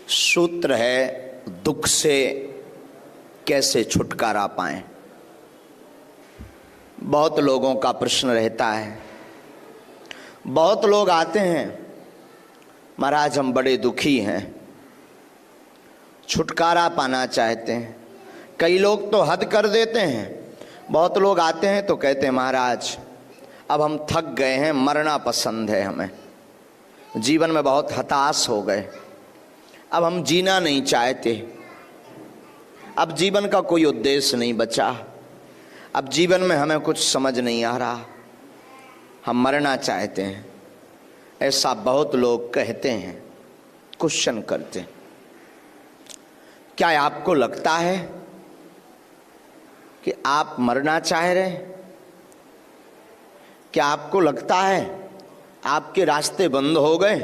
सूत्र है दुख से कैसे छुटकारा पाएं। बहुत लोगों का प्रश्न रहता है, बहुत लोग आते हैं, महाराज हम बड़े दुखी हैं, छुटकारा पाना चाहते हैं। कई लोग तो हद कर देते हैं, बहुत लोग आते हैं तो कहते हैं महाराज अब हम थक गए हैं, मरना पसंद है हमें, जीवन में बहुत हताश हो गए, अब हम जीना नहीं चाहते, अब जीवन का कोई उद्देश्य नहीं बचा, अब जीवन में हमें कुछ समझ नहीं आ रहा, हम मरना चाहते हैं। ऐसा बहुत लोग कहते हैं, क्वेश्चन करते हैं। क्या आपको लगता है कि आप मरना चाह रहे हैं? क्या आपको लगता है आपके रास्ते बंद हो गए?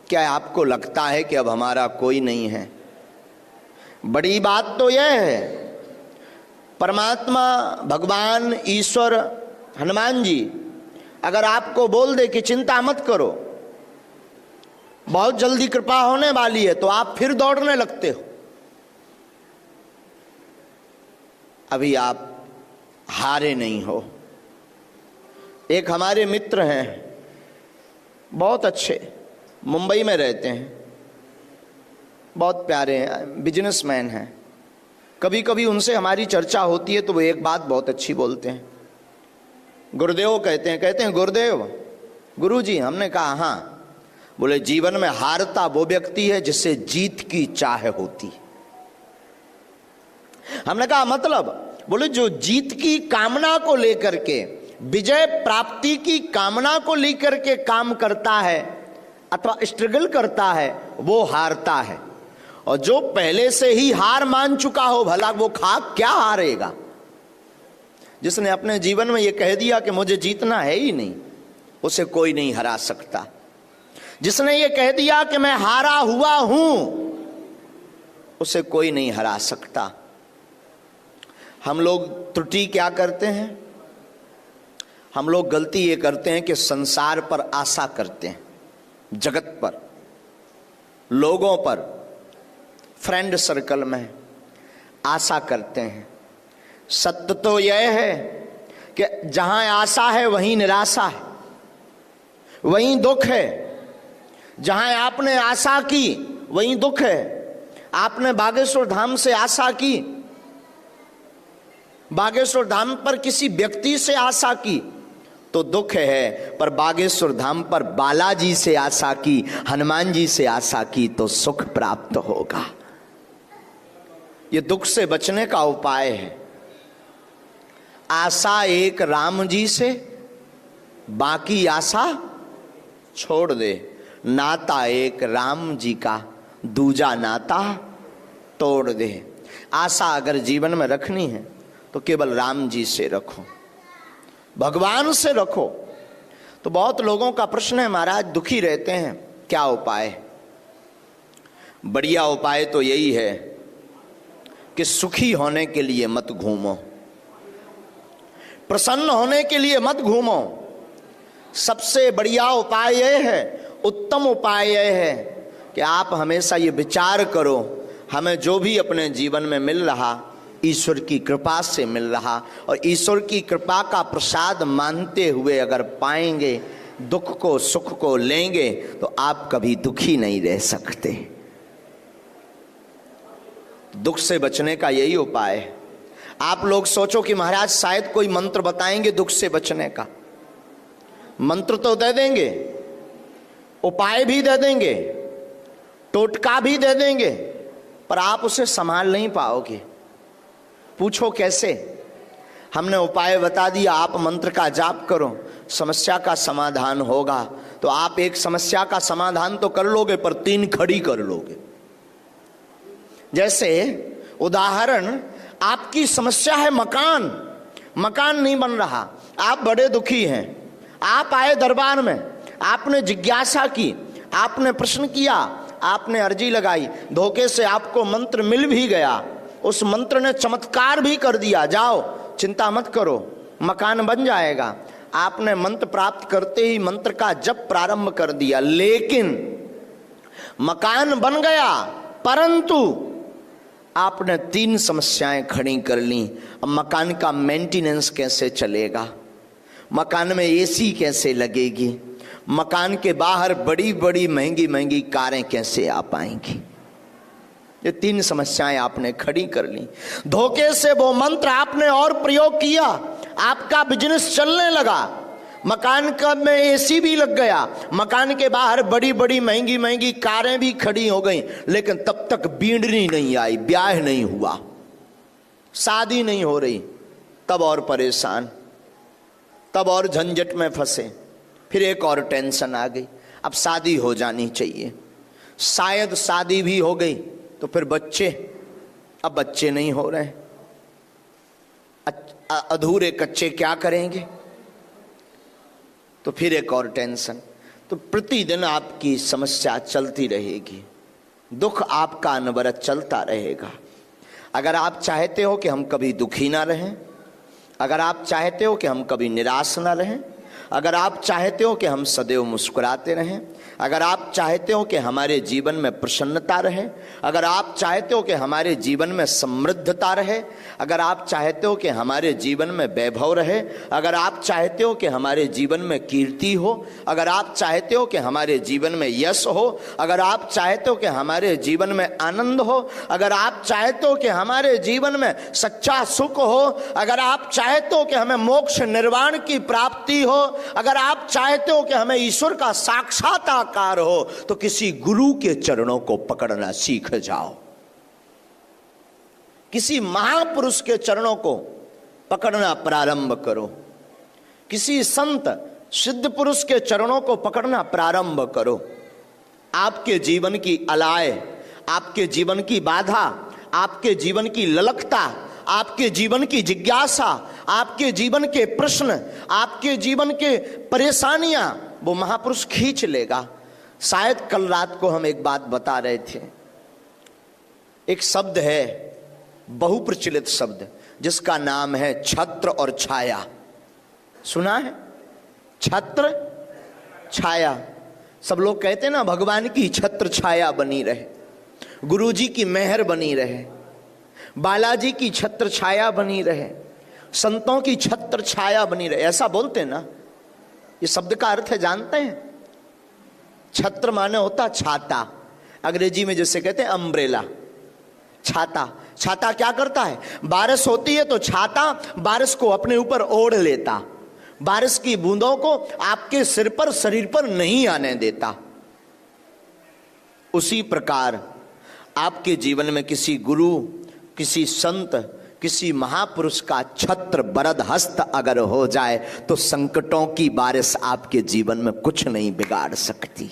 क्या आपको लगता है कि अब हमारा कोई नहीं है? बड़ी बात तो यह है, परमात्मा भगवान ईश्वर हनुमान जी अगर आपको बोल दे कि चिंता मत करो, बहुत जल्दी कृपा होने वाली है, तो आप फिर दौड़ने लगते हो। अभी आप हारे नहीं हो। एक हमारे मित्र हैं, बहुत अच्छे, मुंबई में रहते हैं, बहुत प्यारे हैं, बिजनेसमैन हैं। कभी कभी उनसे हमारी चर्चा होती है तो वो एक बात बहुत अच्छी बोलते हैं, गुरुदेव कहते हैं गुरुदेव, गुरुजी। हमने कहा हाँ। बोले जीवन में हारता वो व्यक्ति है जिससे जीत की चाह होती। हमने कहा मतलब? बोले जो जीत की कामना को लेकर के, विजय प्राप्ति की कामना को लेकर के काम करता है अथवा स्ट्रगल करता है वो हारता है, और जो पहले से ही हार मान चुका हो भला वो क्या हारेगा? जिसने अपने जीवन में ये कह दिया कि मुझे जीतना है ही नहीं, उसे कोई नहीं हरा सकता। जिसने ये कह दिया कि मैं हारा हुआ हूं, उसे कोई नहीं हरा सकता। हम लोग त्रुटि क्या करते हैं? हम लोग गलती ये करते हैं कि संसार पर आशा करते हैं, जगत पर, लोगों पर, फ्रेंड सर्कल में आशा करते हैं। सत्य तो यह है कि जहां आशा है वहीं निराशा है, वहीं दुख है। जहां आपने आशा की वहीं दुख है। आपने बागेश्वर धाम से आशा की, बागेश्वर धाम पर किसी व्यक्ति से आशा की तो दुख है, पर बागेश्वर धाम पर बालाजी से आशा की, हनुमान जी से आशा की तो सुख प्राप्त होगा। ये दुख से बचने का उपाय है। आशा एक राम जी से, बाकी आशा छोड़ दे। नाता एक राम जी का, दूजा नाता तोड़ दे। आशा अगर जीवन में रखनी है तो केवल राम जी से रखो, भगवान से रखो। तो बहुत लोगों का प्रश्न है महाराज दुखी रहते हैं, क्या उपाय? बढ़िया उपाय तो यही है कि सुखी होने के लिए मत घूमो, प्रसन्न होने के लिए मत घूमो। सबसे बढ़िया उपाय यह है, उत्तम उपाय यह है कि आप हमेशा ये विचार करो, हमें जो भी अपने जीवन में मिल रहा ईश्वर की कृपा से मिल रहा, और ईश्वर की कृपा का प्रसाद मानते हुए अगर पाएंगे, दुख को सुख को लेंगे तो आप कभी दुखी नहीं रह सकते। दुख से बचने का यही उपाय है। आप लोग सोचो कि महाराज शायद कोई मंत्र बताएंगे दुख से बचने का। मंत्र तो दे देंगे, उपाय भी दे देंगे, टोटका भी दे देंगे, पर आप उसे संभाल नहीं पाओगे। पूछो कैसे? हमने उपाय बता दिया, आप मंत्र का जाप करो, समस्या का समाधान होगा। तो आप एक समस्या का समाधान तो कर लोगे, पर 3 खड़ी कर लोगे। जैसे उदाहरण, आपकी समस्या है मकान, मकान नहीं बन रहा, आप बड़े दुखी हैं। आप आए दरबार में, आपने जिज्ञासा की, आपने प्रश्न किया, आपने अर्जी लगाई, धोखे से आपको मंत्र मिल भी गया, उस मंत्र ने चमत्कार भी कर दिया, जाओ चिंता मत करो मकान बन जाएगा। आपने मंत्र प्राप्त करते ही मंत्र का जप प्रारंभ कर दिया, लेकिन मकान बन गया, परंतु आपने 3 समस्याएं खड़ी कर ली। अब मकान का मेंटेनेंस कैसे चलेगा, मकान में एसी कैसे लगेगी, मकान के बाहर बड़ी बड़ी महंगी महंगी कारें कैसे आ पाएंगी। ये 3 समस्याएं आपने खड़ी कर ली। धोखे से वो मंत्र आपने और प्रयोग किया, आपका बिजनेस चलने लगा, मकान का में एसी भी लग गया, मकान के बाहर बड़ी बड़ी महंगी महंगी कारें भी खड़ी हो गई, लेकिन तब तक बींडनी नहीं आई, ब्याह नहीं हुआ, शादी नहीं हो रही। तब और परेशान, तब और झंझट में फंसे। फिर एक और टेंशन आ गई, अब शादी हो जानी चाहिए। शायद शादी भी हो गई तो फिर बच्चे, अब बच्चे नहीं हो रहे, अधूरे कच्चे क्या करेंगे, तो फिर एक और टेंशन। तो प्रतिदिन आपकी समस्या चलती रहेगी, दुख आपका अनवरत चलता रहेगा। अगर आप चाहते हो कि हम कभी दुखी ना रहें, अगर आप चाहते हो कि हम कभी निराश ना रहें, अगर आप चाहते हो कि हम सदैव मुस्कुराते रहें, अगर आप चाहते हो कि हमारे जीवन में प्रसन्नता रहे, अगर आप चाहते हो कि हमारे जीवन में समृद्धता रहे, अगर आप चाहते हो कि हमारे जीवन में वैभव रहे, अगर आप चाहते हो कि हमारे जीवन में कीर्ति हो, अगर आप चाहते हो कि हमारे जीवन में यश हो, अगर आप चाहते हो कि हमारे जीवन में आनंद हो, अगर आप चाहते हो कि हमारे जीवन में सच्चा सुख हो, अगर आप चाहते हो कि हमें मोक्ष निर्वाण की प्राप्ति हो, अगर आप चाहते हो कि हमें ईश्वर का साक्षात्कार हो, तो किसी गुरु के चरणों को पकड़ना सीख जाओ, किसी महापुरुष के चरणों को पकड़ना प्रारंभ करो, किसी संत सिद्ध पुरुष के चरणों को पकड़ना प्रारंभ करो। आपके जीवन की अलाय, आपके जीवन की बाधा, आपके जीवन की ललकता, आपके जीवन की जिज्ञासा, आपके जीवन के प्रश्न, आपके जीवन के परेशानियां वो महापुरुष खींच लेगा। शायद कल रात को हम एक बात बता रहे थे, एक शब्द है, बहुप्रचलित शब्द, जिसका नाम है छत्र और छाया। सुना है? छत्र छाया। सब लोग कहते हैं ना, भगवान की छत्र छाया बनी रहे, गुरुजी की मेहर बनी रहे, बालाजी की छत्र छाया बनी रहे, संतों की छत्र छाया बनी रहे, ऐसा बोलते हैं ना। ये शब्द का अर्थ है जानते हैं? छत्र माने होता छाता, अंग्रेजी में जैसे कहते हैं अम्ब्रेला, छाता। छाता क्या करता है? बारिश होती है तो छाता बारिश को अपने ऊपर ओढ़ लेता, बारिश की बूंदों को आपके सिर पर, शरीर पर नहीं आने देता। उसी प्रकार आपके जीवन में किसी गुरु, किसी संत, किसी महापुरुष का छत्र बरद हस्त अगर हो जाए तो संकटों की बारिश आपके जीवन में कुछ नहीं बिगाड़ सकती,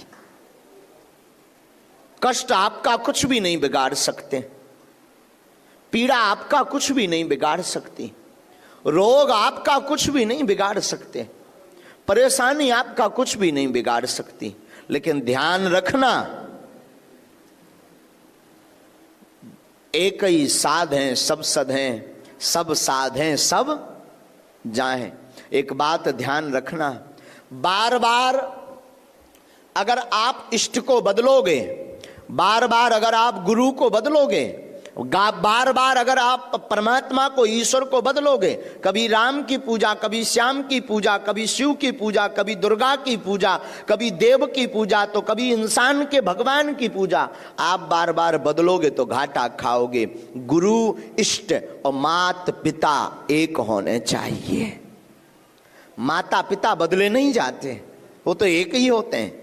कष्ट आपका कुछ भी नहीं बिगाड़ सकते, पीड़ा आपका कुछ भी नहीं बिगाड़ सकती, रोग आपका कुछ भी नहीं बिगाड़ सकते, परेशानी आपका कुछ भी नहीं बिगाड़ सकती। लेकिन ध्यान रखना, एक ही साध हैं सब सध हैं, सब साध हैं सब जाएं। एक बात ध्यान रखना, बार बार अगर आप इष्ट को बदलोगे, बार बार अगर आप गुरु को बदलोगे, बार बार अगर आप परमात्मा को, ईश्वर को बदलोगे, कभी राम की पूजा, कभी श्याम की पूजा, कभी शिव की पूजा, कभी दुर्गा की पूजा, कभी देव की पूजा, तो कभी इंसान के भगवान की पूजा, आप बार बार बदलोगे तो घाटा खाओगे। गुरु, इष्ट और माता पिता एक होने चाहिए। माता पिता बदले नहीं जाते, वो तो एक ही होते हैं।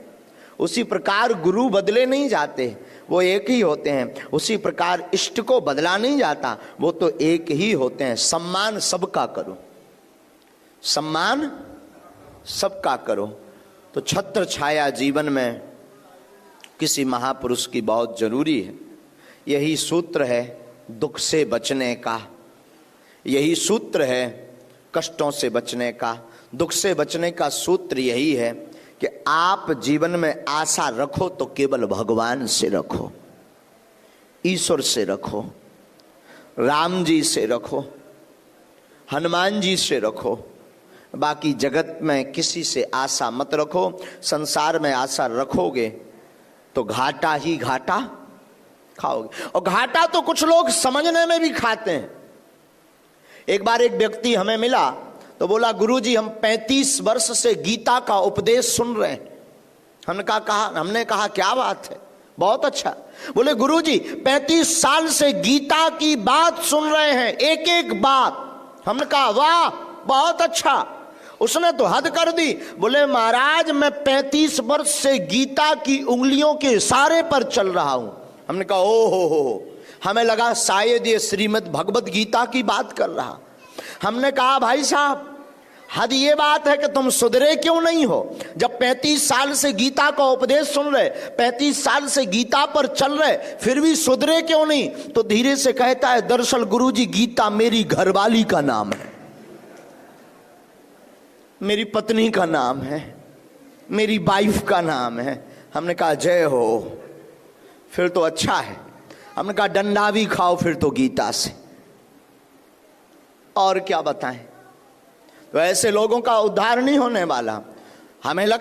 उसी प्रकार गुरु बदले नहीं जाते, वो एक ही होते हैं। उसी प्रकार इष्ट को बदला नहीं जाता, वो तो एक ही होते हैं। सम्मान सबका करो, सम्मान सबका करो। तो छत्र छाया जीवन में किसी महापुरुष की बहुत जरूरी है। यही सूत्र है दुख से बचने का, यही सूत्र है कष्टों से बचने का। दुख से बचने का सूत्र यही है कि आप जीवन में आशा रखो तो केवल भगवान से रखो, ईश्वर से रखो, राम जी से रखो, हनुमान जी से रखो। बाकी जगत में किसी से आशा मत रखो। संसार में आशा रखोगे तो घाटा ही घाटा खाओगे। और घाटा तो कुछ लोग समझने में भी खाते हैं। एक बार एक व्यक्ति हमें मिला तो बोला, गुरुजी हम 35 वर्ष से गीता का उपदेश सुन रहे हैं। हमने कहा क्या बात है, बहुत अच्छा। बोले गुरुजी 35 साल से गीता की बात सुन रहे हैं, एक एक बात। हमने कहा वाह बहुत अच्छा। उसने तो हद कर दी। बोले महाराज मैं 35 वर्ष से गीता की उंगलियों के इशारे पर चल रहा हूं। हमने कहा ओ हो, हमें लगा शायद ये श्रीमद् भगवत गीता की बात कर रहा। हमने कहा भाई साहब हद ये बात है कि तुम सुधरे क्यों नहीं हो? जब 35 साल से गीता का उपदेश सुन रहे, 35 साल से गीता पर चल रहे, फिर भी सुधरे क्यों नहीं? तो धीरे से कहता है, दरअसल गुरुजी गीता मेरी घरवाली का नाम है, मेरी पत्नी का नाम है, मेरी वाइफ का नाम है। हमने कहा जय हो, फिर तो अच्छा है। हमने कहा डंडा भी खाओ फिर तो गीता से, और क्या बताएं। तो ऐसे लोगों का उद्धार नहीं होने वाला। हमें लगा